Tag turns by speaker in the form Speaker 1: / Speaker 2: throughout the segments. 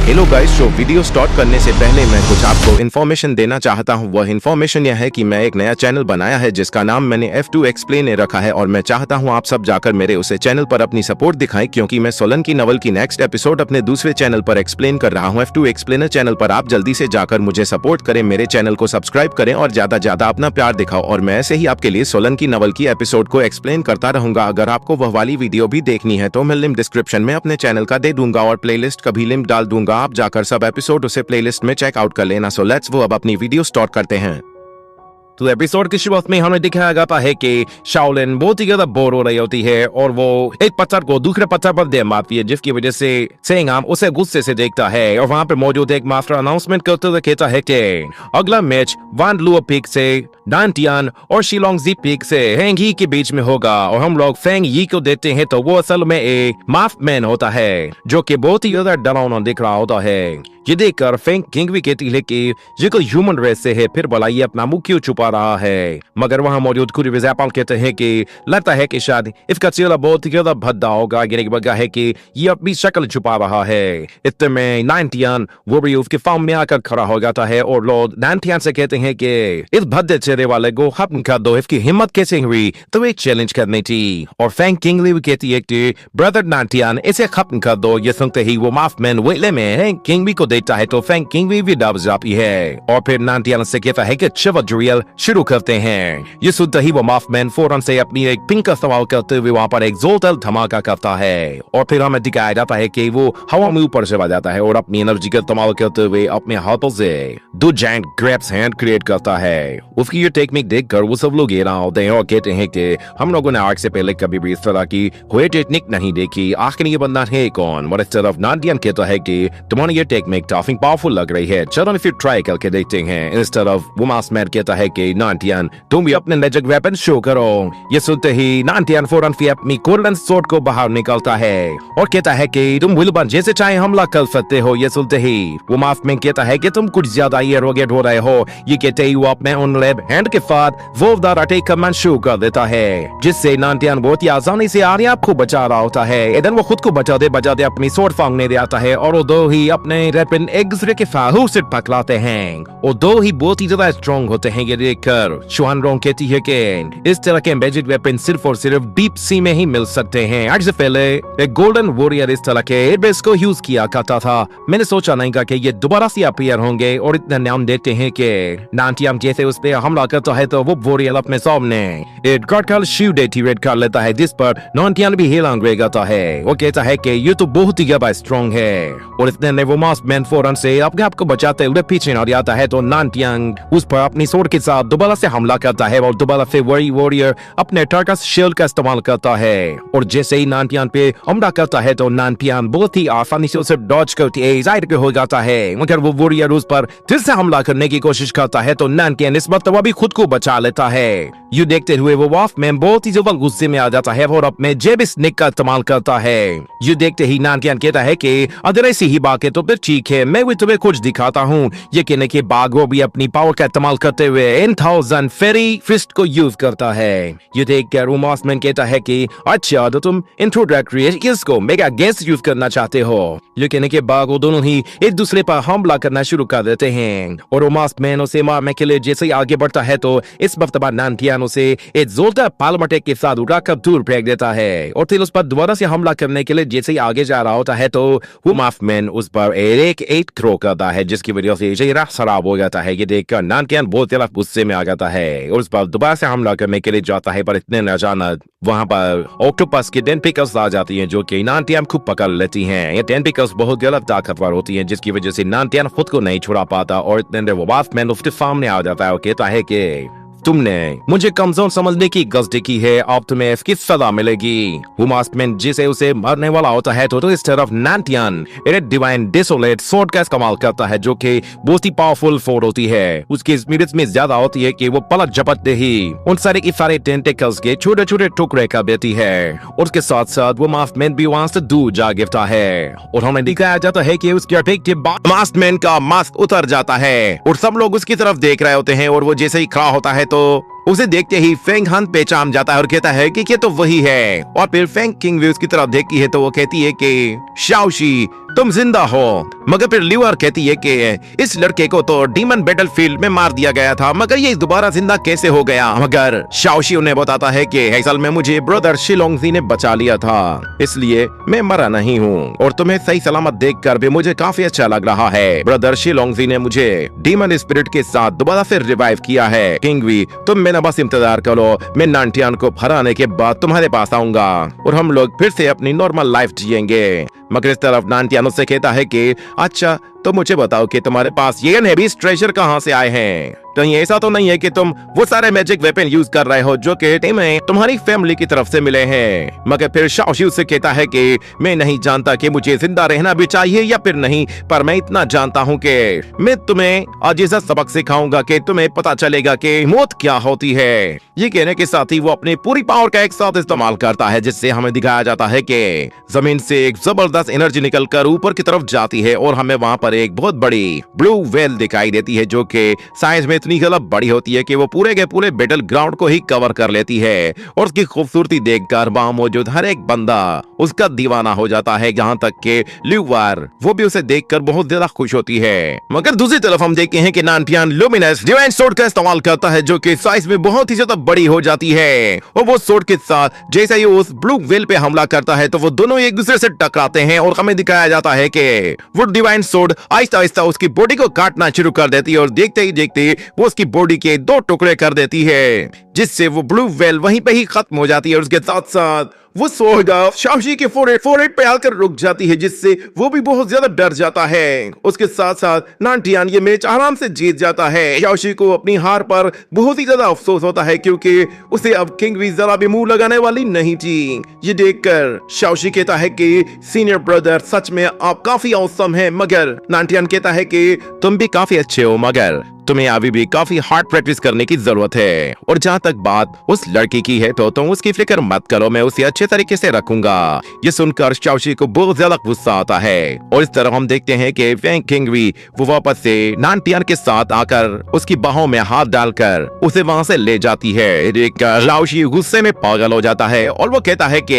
Speaker 1: Hello guys, show video start करने से पहले मैं कुछ आपको इन्फॉर्मेशन देना चाहता हूं। वह इन्फॉर्मेशन यह है कि मैं एक नया चैनल बनाया है जिसका नाम मैंने F2 एक्सप्लेन रखा है और मैं चाहता हूं आप सब जाकर मेरे उसे चैनल पर अपनी सपोर्ट दिखाएं, क्योंकि मैं सोलन की नवल की नेक्स्ट एपिसोड अपने दूसरे चैनल पर एक्सप्लेन कर रहा हूं। F2 एक्सप्लेनर चैनल पर आप जल्दी से जाकर मुझे सपोर्ट करें, मेरे चैनल को सब्सक्राइब करें और ज्यादा अपना प्यार दिखाओ, और मैं ऐसे ही आपके लिए सोलन की नवल की एपिसोड को एक्सप्लेन करता रहूंगा। अगर आपको वह वाली वीडियो भी देखनी है तो मैं लिंक डिस्क्रिप्शन में अपने चैनल का दे दूंगा और प्लेलिस्ट का भी लिंक डाल दूंगा, आप जाकर सब एपिसोड उसे प्लेलिस्ट में चेक आउट कर लेना। सो लेट्स वो अब अपनी वीडियो स्टार्ट करते हैं।
Speaker 2: तो एपिसोड की शुरुआत में हमें दिखाया जाता है कि शाओलिन बहुत ही ज्यादा बोर हो रही होती है और वो एक पत्थर को दूसरे पत्थर पर दे मारती है, जिसकी वजह से सेंगाम उसे गुस्से से देखता है और वहां पर मौजूद एक मास्टर अनाउंसमेंट करते हुए कहता है कि अगला मैच वान लुआ पीक से डांटियान और शिलोंग जी पीक से हैंग ही के बीच में होगा, और हम लोग फेंग यी को देखते हैं तो वो असल में एक माफ मैन होता है जो कि बहुत ही ज्यादा डरावना दिख रहा होता है। ये देखकर फेंग किंग भी कहती है कि ये कोई ह्यूमन रेस से है, फिर भला ये अपना मुंह क्यों छुपा रहा है। मगर वहां मौजूद कुछ विजापाल कहते हैं कि लगता है कि शायद इसका चेहरा बहुत ही ज्यादा भद्दा होगा, यानी कि वजह है कि ये अपनी शक्ल छुपा रहा है। इतने में नाइनटियन वो भी उसके फार्म में आकर खड़ा हो जाता है और लॉर्ड नाइनटियन से कहते हैं कि इस भद्दे चेहरे वाले को खत्म कर दो, इसकी हिम्मत कैसे हुई तो एक चैलेंज करनी थी। और फेंग किंगली भी कहती है कि ब्रदर नाइनटियन इसे खत्म कर दो। ये सुनते ही वो माफ मैन वेले में किंग भी को देखता है तो फेंग किंग भी दब जाती है और फिर नाइनटियन से कहता है कि चलो ड्रिल शुरू करते हैं। ये सुनते ही वो माफ मैन फौरन से अपनी एक पिंक का इस्तेमाल करते हुए वहां पर एक जोरदार धमाका करता है और फिर हमें दिखाया जाता है कि वो हवा में ऊपर चला जाता है और अपनी एनर्जी का इस्तेमाल करते हुए अपने हाथों से दो जायंट ग्रैब्स हैंड क्रिएट करता है। उसकी ये टेक्निक देखकर वो सब लोग हैरान होते हैं और कहते हैं कि हम लोगों ने आग से पहले कभी भी इस तरह की कोई टेक्निक नहीं देखी, आखिर ये बंदा है कौन। और इस तरफ नाइनटियन कहता है कि तुम्हारी ये टेक्निक काफी पावरफुल लग रही है, चलो फिर ट्राई करके देखते हैं। इस तरफ वो मास्कमैन कहता है कि नाइनटियन तुम भी अपने मैजिक वेपन शो करो। ये सुनते ही नाइनटियन फौरन फिर अपनी गोल्डन स्वॉर्ड को बाहर निकलता है और कहता है कि तुम विलबन जैसे चाहे हमला कर सकते हो। ये सुनते ही वो मास्कमैन कहता है कि तुम कुछ ज्यादा एरोगेंट हो रहे हो। ये कहते ही वो अपने उन लेब हैंड के साथ वोल्फदार अटैक करना शुरू कर देता है, जिससे नाइनटियन बहुत ही आसानी से आर्या को बचा रहा होता है। इधर वो खुद को बचाते अपनी स्वॉर्ड फांगने दे आता है और वो दो ही अपने वेपन एक दूसरे के फाहू से पकड़ाते हैं और दो ही बहुत ही ज्यादा स्ट्रॉन्ग होते हैं। ये देखकर शुआन रोंग कहती है कि इस तरह के मैजिक वेपन सिर्फ और सिर्फ डीप सी में ही मिल सकते हैं। आज से पहले एक गोल्डन वॉरियर इस तरह के एयरबेस को यूज किया करता था, मैंने सोचा नहीं था कि ये दोबारा से अपीयर होंगे। और इतना नाम देते हैं कि नाइनटियन जैसे उस पे हमला करता है तो वो वॉरियर अपने सामने एक कार्ड शील्ड एक्टिवेट कर लेता है, जिस पर नाइनटियन भी हिलांग रह जाता है। वो कहता है कि ये तो बहुत ही ज्यादा स्ट्रॉन्ग है और इतने में वो मास्कमैन फौरन से अपने आप को बचाते हुए पीछे न जाता है तो नाइनटियन उस पर अपनी स्वॉर्ड के साथ दोबारा से हमला करता है और दोबारा से वही वॉरियर अपने टर्कस शील्ड का इस्तेमाल करता है। और जैसे ही नाइनटियन पे हमला करता है तो नाइनटियन बहुत ही आसानी से उसे डॉज करके साइड हो जाता है। मगर वो वॉरियर उस पर फिर से हमला करने की कोशिश करता है तो नाइनटियन इस वक्त भी खुद को बचा लेता है। ये देखते हुए वो वॉल्फमैन बहुत ही ज्यादा गुस्से में आ जाता है और अपने जेब स्नेक का इस्तेमाल करता है। ये देखते ही नाइनटियन कहता है कि अगर ऐसी ही बात है तो फिर ठीक है, मैं भी तुम्हें कुछ दिखाता हूँ। ये कहने के बाद वो भी अपनी पावर का इस्तेमाल करते हुए 1000 फेरी फिस्ट को यूज करता है। ये देखकर वो मास्कमैन कहता है कि अच्छा तो तुम इंट्रोडक्टरी इसको मेगा गैस यूज करना चाहते हो। ये कहने के बाद वो दोनों ही एक दूसरे पर हमला करना शुरू कर देते हैं और वो मास्कमैन उसे मारने के लिए जैसे ही आगे बढ़ता है तो इस वक्त बाद नाइनटियन उसे एक जोरदार पाल्म अटैक के साथ उड़ाकर दूर फेंक देता है और फिर उस पर दोबारा से हमला करने के लिए जैसे ही आगे जा रहा होता है तो वो मास्कमैन उस पर एक थ्रो करता है, जिसकी वजह से चेहरा खराब हो जाता है। ये देखकर नाइनटियन बहुत ज्यादा गुस्से में आ जाता है और उस पर दोबारा से हमला करने के लिए जाता है, पर इतने न अचानक वहां पर ऑक्टोपस की टेंटिकल्स आ जाती हैं जो कि नाइनटियन को पकड़ लेती हैं। ये टेंटिकल्स बहुत ज्यादा ताकतवर होती हैं, जिसकी वजह से नाइनटियन खुद को नहीं छुड़ा पाता और इतने वो मास्कमैन उसके सामने आ जाता है और कहता है कि तुमने मुझे कमजोर समझने की गलती की है, अब तुम्हें इसकी सजा मिलेगी। वो मास्कमैन जिसे उसे मरने वाला होता है तो इस तरफ नाइनटियन एक डिवाइन डेसोलेट स्वॉर्ड का इस्तेमाल करता है जो कि बहुत ही पावरफुल स्वॉर्ड होती है। उसकी स्पिरिट में ज्यादा होती है कि वो पलट झपटते ही उन सारे की सारे टेंटिकल्स के छोटे छोटे टुकड़े कर देती है और उसके साथ साथ वो मास्कमैन भी वहां से दूर जा गिरता है और हमें दिखाया जाता है कि उसके अटैक के बाद मास्कमैन का मास्क उतर जाता है और सब लोग उसकी तरफ देख रहे होते हैं और वो जैसे ही खड़ा होता है तो
Speaker 1: उसे देखते ही फेंग हान पहचान जाता है और कहता है कि ये तो वही है। और फिर फेंग किंग भी उसकी तरफ देखती है तो वो कहती है कि शाओशी तुम जिंदा हो। मगर फिर ल्यूआर कहती है कि इस लड़के को तो डीमन बैटलफील्ड में मार दिया गया था, मगर ये दोबारा जिंदा कैसे हो गया। मगर शाओशी उन्हें बताता है कि असल में मुझे ब्रदर शिलोंगजी ने बचा लिया था, इसलिए मैं मरा नहीं हूँ और तुम्हें सही सलामत देखकर भी मुझे काफी अच्छा लग रहा है। ब्रदर शिलोंगजी ने मुझे डीमन स्पिरिट के साथ दोबारा फिर रिवाइव किया है। किंगवी तुम मेरा बस इंतजार करो, मैं नानटियान को हराने के बाद तुम्हारे पास आऊंगा और हम लोग फिर से अपनी नॉर्मल लाइफ जिएंगे। मगर इस तरफ नानटियान उससे कहता है कि अच्छा तो मुझे बताओ कि तुम्हारे पास ये नेवीज ट्रेजर कहाँ से आए हैं। कहीं ऐसा तो नहीं है कि तुम वो सारे मैजिक वेपन यूज कर रहे हो जो कि तुम्हें तुम्हारी फैमिली की तरफ से मिले हैं। मगर फिर शाओशी उससे कहता है कि मैं नहीं जानता कि मुझे जिंदा रहना भी चाहिए या फिर नहीं, पर मैं इतना जानता हूँ कि मैं तुम्हें आज ऐसा सबक सिखाऊंगा कि तुम्हें पता चलेगा कि मौत क्या होती है। ये कहने के साथ ही वो अपनी पूरी पावर का एक साथ इस्तेमाल करता है, जिससे हमें दिखाया जाता है कि जमीन से एक जबरदस्त एनर्जी निकलकर ऊपर की तरफ जाती है और हमें वहाँ पर एक बहुत बड़ी ब्लू वेल दिखाई देती है जो कि साइज में इतनी ज्यादा बड़ी होती है कि वो पूरे के पूरे बैटल ग्राउंड को ही कवर कर लेती है। और उसकी खूबसूरती देखकर वहाँ मौजूद हर एक बंदा उसका दीवाना हो जाता है, यहाँ तक कि ल्यूआर वो भी उसे देखकर बहुत ज्यादा खुश होती है। मगर दूसरी तरफ हम देखते हैं कि नानटियान लुमिनस डिवाइन सोर्ड का इस्तेमाल करता है जो कि साइज में बहुत ही ज्यादा बड़ी हो जाती है और वो सोर्ड के साथ जैसे ही उस ब्लू वेल पे हमला करता है तो वो दोनों एक दूसरे से टकराते हैं और हमें दिखाया जाता है कि वो डिवाइन सोर्ड आहिस्ता आहिस्ता उसकी बॉडी को काटना शुरू कर देती है और देखते ही देखते वो उसकी बॉडी के 2 टुकड़े कर देती है, जिससे वो ब्लू वेल वहीं पे ही खत्म हो जाती है। और उसके साथ साथ वो सोगा शाओशी के फोरहेड पे आकर रुक जाती है, जिससे वो भी बहुत ज्यादा डर जाता है। उसके साथ साथ नानटियान ये मैच आराम से जीत जाता है। शाओशी को अपनी हार पर बहुत ही ज्यादा अफसोस होता है क्योंकि उसे अब किंगवी जरा भी मुंह लगाने वाली नहीं थी। ये देखकर शाओशी कहता है कि सीनियर ब्रदर सच में आप काफी औसम हैं, मगर नानटियान कहता है कि तुम भी काफी अच्छे हो, मगर तुम्हें अभी भी काफी हार्ड प्रैक्टिस करने की जरूरत है। और जहाँ तक बात उस लड़की की है तो तुम उसकी फिक्र मत करो, मैं उसे अच्छे तरीके से रखूंगा। ये सुनकर शाओशी को बहुत ज्यादा गुस्सा आता है और इस तरह हम देखते हैं कि फेंग किंगवी वो वापस से नानटियान के साथ आकर उसकी बाहों में हाथ डालकर उसे वहाँ से ले जाती है। देखकर शाओशी गुस्से में पागल हो जाता है और वो कहता है कि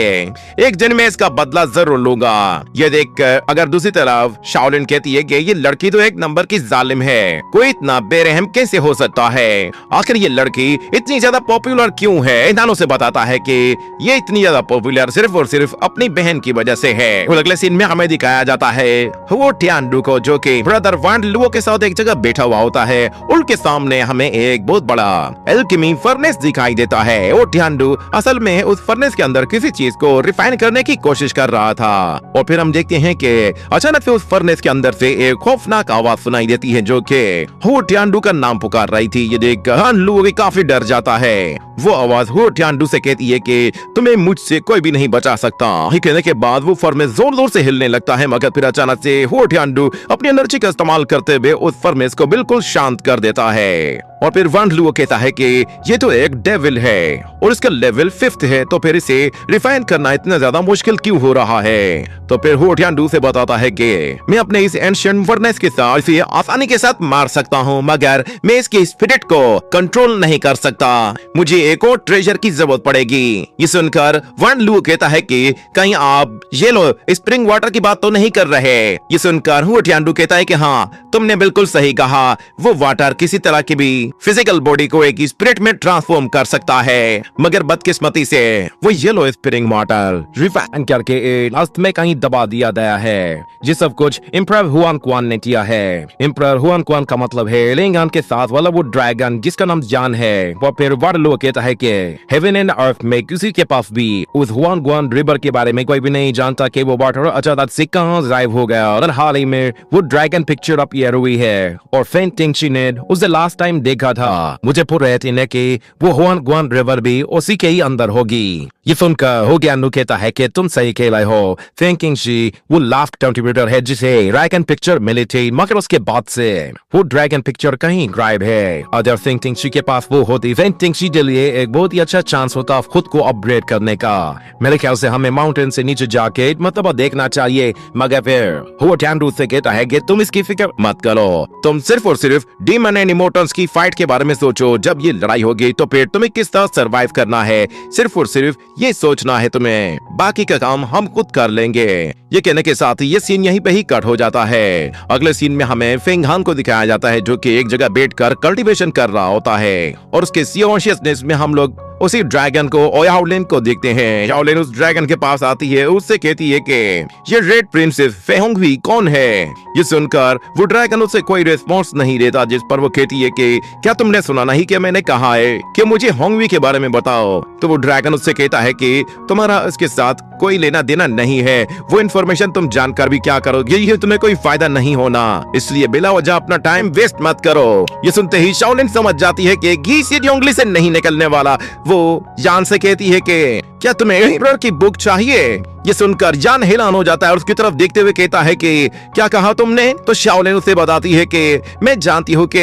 Speaker 1: एक दिन में इसका बदला जरूर लूंगा। ये देखकर अगर दूसरी तरफ शाओलिन कहती है कि ये लड़की तो एक नंबर की जालिम है, कोई इतना बेरहम कैसे हो सकता है, आखिर ये लड़की इतनी ज्यादा पॉपुलर क्यों है। नानो से बताता है कि ये इतनी ज्यादा पॉपुलर सिर्फ और सिर्फ अपनी बहन की वजह से है। और अगले सीन में हमें दिखाया जाता है वो टियानडू को जो कि ब्रदर वांड लुओ के साथ एक जगह बैठा हुआ होता है। उनके सामने हमें एक बहुत बड़ा एल्केमी फर्नेस दिखाई देता है। वो टियानडू असल में उस फर्नेस के अंदर किसी चीज को रिफाइन करने की कोशिश कर रहा था और फिर हम देखते हैं कि अचानक से उस फर्नेस के अंदर से एक खौफनाक आवाज सुनाई देती है जो कि वो टियानडू का नाम पुकार रही थी। ये देखकर हान लुओ भी काफी डर जाता है। वो आवाज हो टियानडू से कहती है कि तुम्हें मुझसे कोई भी नहीं बचा सकता। ये कहने के बाद वो फर्नेस जोर जोर से हिलने लगता है, मगर फिर अचानक से हो टियानडू अपनी एनर्जी का इस्तेमाल करते हुए उस फर्नेस को बिल्कुल शांत कर देता है। और फिर वांड लुओ कहता है कि ये तो एक डेविल है और इसका लेवल 5th है, तो फिर इसे रिफाइन करना इतना ज्यादा मुश्किल क्यों हो रहा है। तो फिर हो टियानडू से बताता है कि मैं अपने इस एंशिएंट फर्नेस के साथ इसे आसानी के साथ मार सकता हूँ, मगर मैं इसके स्पिरिट को कंट्रोल नहीं कर सकता, मुझे एक और ट्रेजर की जरूरत पड़ेगी। ये सुनकर वांड लुओ कहता है कि कहीं आप ये लो स्प्रिंग वाटर की बात तो नहीं कर रहे। ये सुनकर हो टियानडू कहता है कि हाँ तुमने बिल्कुल सही कहा, वो वाटर किसी तरह की भी फिजिकल बॉडी को एक स्पिरिट में ट्रांसफॉर्म कर सकता है, मगर बदकिस्मती से वो येलो स्प्रिंग वाटर रिफाइन करके लास्ट में कहीं दबा दिया गया है। ये सब कुछ एम्परर हुआन क्वान ने किया है। एम्परर हुआन क्वान का मतलब है लिंगान के साथ वाला वो ड्रैगन जिसका नाम जान है। वो फिर वार्डलो कहता है कि हेवन एंड अर्थ में किसी के पास भी उस हुआन क्वान रिवर के बारे में कोई भी नहीं जानता कि वो वाटर अचानक से कहाँ गायब हो गया। और हाल ही में वो ड्रैगन पिक्चर अपीयर हुई है और फेंग टिंगची ने उसे लास्ट टाइम देखा था। मुझे पूरा यकीन है कि वो हुआन क्वान रिवर भी उसी के ही अंदर होगी। ये सुनकर हो गया कहता है कि तुम सही कह रहे हो, फेंग टिंगची वो लास्ट कंट्रीब्यूटर है जिसे ड्रैगन पिक्चर मिली थी, मगर उसके बाद से वो ड्रैगन पिक्चर कहीं गायब है। अगर फेंग टिंगची के पास वो होती, फेंग टिंगची के लिए एक बहुत ही अच्छा चांस होता खुद को अपग्रेड करने का। मेरे ख्याल से हमें माउंटेन से नीचे जाके मतलब देखना चाहिए, मगर फिर हो टियानडू से कहता है कि तुम इसकी फिक्र मत करो, तुम सिर्फ और सिर्फ डीमन एंड इमोटल्स की फाइट फाइट के बारे में सोचो। जब ये लड़ाई होगी तो फिर तुम्हें किस तरह सरवाइव करना है, सिर्फ और सिर्फ ये सोचना है तुम्हें, बाकी का काम हम खुद कर लेंगे। ये कहने के साथ ये सीन यहीं पे ही कट हो जाता है। अगले सीन में हमें फेंग हान को दिखाया जाता है जो कि एक जगह बैठकर कल्टीवेशन कर रहा होता है और उसके कॉन्शियसनेस में हम लोग उसी ड्रैगन को याओलिन को देखते हैं। याओलिन उस ड्रैगन के पास आती है, उससे कहती है कि ये रेड प्रिंसेस फेहोंगवी कौन है। ये सुनकर वो ड्रैगन उससे कोई रिस्पॉन्स नहीं देता, जिस पर वो कहती है कि क्या तुमने सुना नहीं कि मैंने कहा है कि मुझे होंगवी के बारे में बताओ। तो वो ड्रैगन उससे कहता है कि तुम्हारा इसके साथ कोई लेना देना नहीं है, वो इन्फॉर्मेशन तुम जानकर भी क्या करोगे, ये तुम्हें कोई फायदा नहीं होना, इसलिए बिला वजह अपना टाइम वेस्ट मत करो। ये सुनते ही शाओलिन समझ जाती है कि घी से जोंगली से नहीं निकलने वाला। वो यान से कहती है कि क्या तुम्हें एम्परर की बुक चाहिए। ये सुनकर यान हैरान हो जाता है और उसकी तरफ देखते हुए कहता है कि क्या कहा तुमने। तो शाओलिन उसे बताती है कि मैं जानती हूँ कि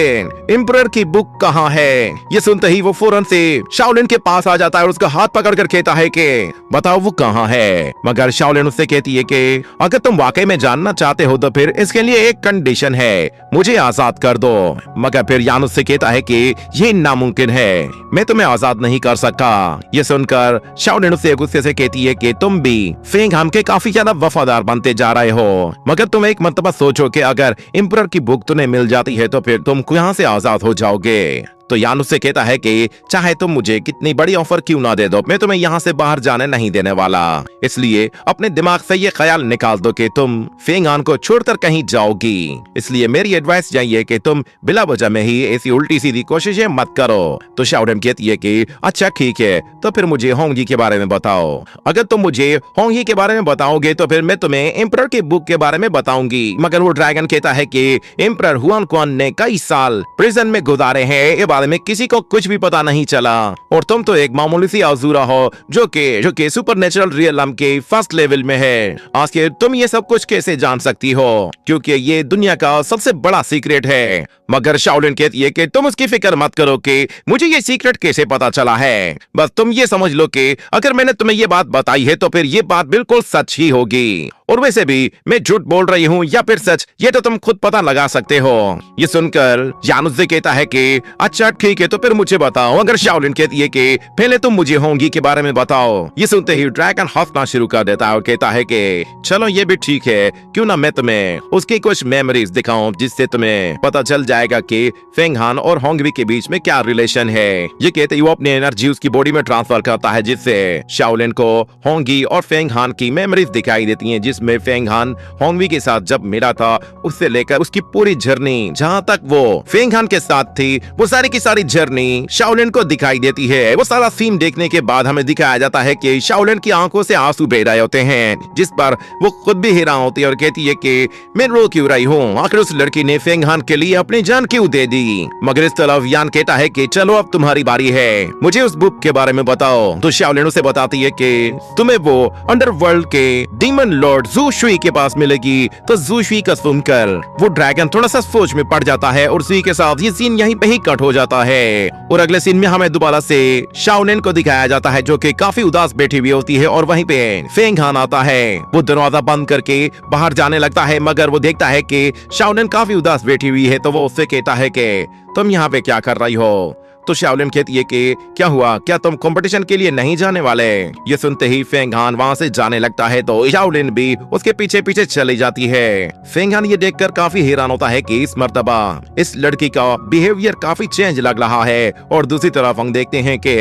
Speaker 1: एम्परर की बुक कहाँ है। ये सुनते ही वो फौरन से शाओलिन के पास आ जाता है और उसका हाथ पकड़कर कहता है कि बताओ वो कहाँ है। मगर शाओलिन उससे कहती है कि अगर तुम वाकई में जानना चाहते हो तो फिर इसके लिए एक कंडीशन है, मुझे आजाद कर दो। मगर फिर यान उससे कहता है कि ये नामुमकिन है, मैं तुम्हें आजाद नहीं कर सकता। ये सुनकर शाओलिन उससे गुस्से से कहती है कि तुम भी फेंग हान के काफी ज्यादा वफादार बनते जा रहे हो, मगर तुम एक मर्तबा सोचो कि अगर एम्परर की बुक तुम्हें मिल जाती है तो फिर तुम यहाँ से आजाद हो जाओगे। तो यान उससे कहता है कि चाहे तुम मुझे कितनी बड़ी ऑफर क्यों ना दे दो, मैं तुम्हें यहाँ से बाहर जाने नहीं देने वाला, इसलिए अपने दिमाग से ये ख्याल निकाल दो कि तुम फेंग हान को छोड़कर कहीं जाओगी। इसलिए मेरी एडवाइस यही है कि तुम बिला वजह में ही ऐसी उल्टी सीधी कोशिशें मत करो। तो शाओलिन कहती है कि अच्छा ठीक है, तो फिर मुझे होंगी के बारे में बताओ। अगर तुम मुझे होंगी के बारे में बताओगे तो फिर मैं तुम्हें एम्परर की बुक के बारे में बताऊंगी। मगर वो ड्रैगन कहता है कि एम्परर हुआन क्वान ने कई साल प्रिजन में गुजारे हैं, बारे में किसी को कुछ भी पता नहीं चला और तुम तो एक मामूली सी आजूरा हो जो कि सुपरनेचुरल रियलम के फर्स्ट लेवल में है। आखिर तुम ये सब कुछ कैसे जान सकती हो, क्योंकि ये दुनिया का सबसे बड़ा सीक्रेट है। मगर शाओलिन कहती है कि तुम उसकी फिक्र मत करो कि मुझे ये सीक्रेट कैसे पता चला है, बस तुम ये समझ लो कि अगर मैंने तुम्हें ये बात बताई है तो फिर ये बात बिल्कुल सच ही होगी, और वैसे भी मैं झूठ बोल रही हूँ या फिर सच, ये तो तुम खुद पता लगा सकते हो। ये सुनकर यान उससे कहता है कि अच्छा ठीक है, तो फिर मुझे बताओ। अगर शाओलिन कहती है कि पहले तुम मुझे होंगी के बारे में बताओ। ये सुनते ही ड्रैगन हंसना शुरू कर देता है और कहता है कि चलो ये भी ठीक है, क्यों ना मैं तुम्हें उसकी कुछ मेमोरीज दिखाऊं, जिससे तुम्हें पता चल जाएगा कि फेंग हान और होंगवी के बीच में क्या रिलेशन है। ये कहते ही वो अपनी एनर्जी उसकी बॉडी में ट्रांसफर करता है, जिससे शाओलिन को होंगी और फेंग हान की मेमोरीज दिखाई देती है, जिसमें फेंग हान होंगवी के साथ जब मिला था उससे लेकर उसकी पूरी जर्नी जहाँ तक वो फेंग हान के साथ थी, वो सारी की सारी जर्नी शाओलिन को दिखाई देती है। वो सारा सीन देखने के बाद हमें दिखाया जाता है कि शाओलिन की आंखों से आंसू बह रहे होते हैं, जिस पर वो खुद भी हैरान होती है और कहती है कि मैं रो क्यों रही हूँ, आखिर उस लड़की ने फेंग हान के लिए अपनी जान क्यों दे दी। मगर इस तरफ यान कहता है कि चलो अब तुम्हारी बारी है, मुझे उस बुक के बारे में बताओ। तो शाओलिन उसे बताती है कि तुम्हें वो अंडरवर्ल्ड के डीमन लॉर्ड जू शुई के पास मिलेगी। तो जू शुई का सुनकर वो ड्रैगन थोड़ा सा सोच में पड़ जाता है और उसी के साथ ये सीन यहीं पे ही कट हो जाता है। और अगले सीन में हमें दोबारा से शाओलिन को दिखाया जाता है जो कि काफी उदास बैठी हुई होती है और वहीं पे फेंग हान आता है। वो दरवाजा बंद करके बाहर जाने लगता है, मगर वो देखता है कि शाओलिन काफी उदास बैठी हुई है, तो वो उससे कहता है कि तुम यहाँ पे क्या कर रही हो। तो शाओलिन कहती है कि क्या हुआ, क्या तुम कंपटीशन के लिए नहीं जाने वाले। ये सुनते ही फेंग हान वहाँ से जाने लगता है, तो शाओलिन भी उसके पीछे पीछे चली जाती है। फेंग हान ये देखकर काफी हैरान होता है कि इस मर्तबा इस लड़की का बिहेवियर काफी चेंज लग रहा है। और दूसरी तरफ हम देखते हैं कि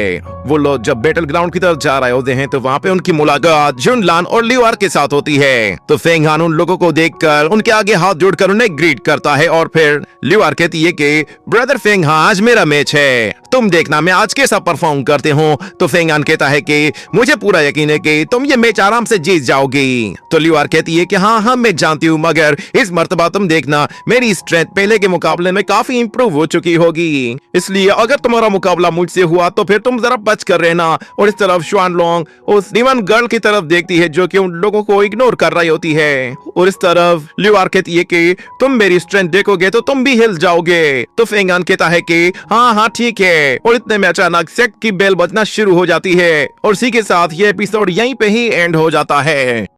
Speaker 1: वो लोग जब बैटल ग्राउंड की तरफ जा रहे होते हैं तो वहाँ पे उनकी मुलाकात जुनलान और ल्यूआर के साथ होती है। तो फेंग हान उन लोगों को देखकर उनके आगे हाथ जोड़कर उन्हें ग्रीट करता है और फिर ल्यूआर कहती है कि ब्रदर फेंग हान, आज मेरा मैच है, तुम देखना मैं आज कैसा परफॉर्म करते हूँ। तो फेंग हान कहता है कि मुझे पूरा यकीन है कि तुम ये मैच आराम से जीत जाओगी। तो ल्यूआर कहती है कि हाँ मैं जानती हूँ, मगर इस मर्तबा तुम देखना मेरी स्ट्रेंथ पहले के मुकाबले में काफी इंप्रूव हो चुकी होगी, इसलिए अगर तुम्हारा मुकाबला मुझसे हुआ तो फिर तुम जरा बच कर रहना। और इस तरफ शुआन लोंग उस डीमन गर्ल की तरफ देखती है जो कि उन लोगों को इग्नोर कर रही होती है। और इस तरफ ल्यूआर कहती है कि तुम मेरी स्ट्रेंथ देखोगे तो तुम भी हिल जाओगे। तो फेंग हान कहता है कि हाँ ठीक है। और इतने में अचानक सेक्ट की बेल बजना शुरू हो जाती है और इसी के साथ ये एपिसोड यहीं पे ही एंड हो जाता है।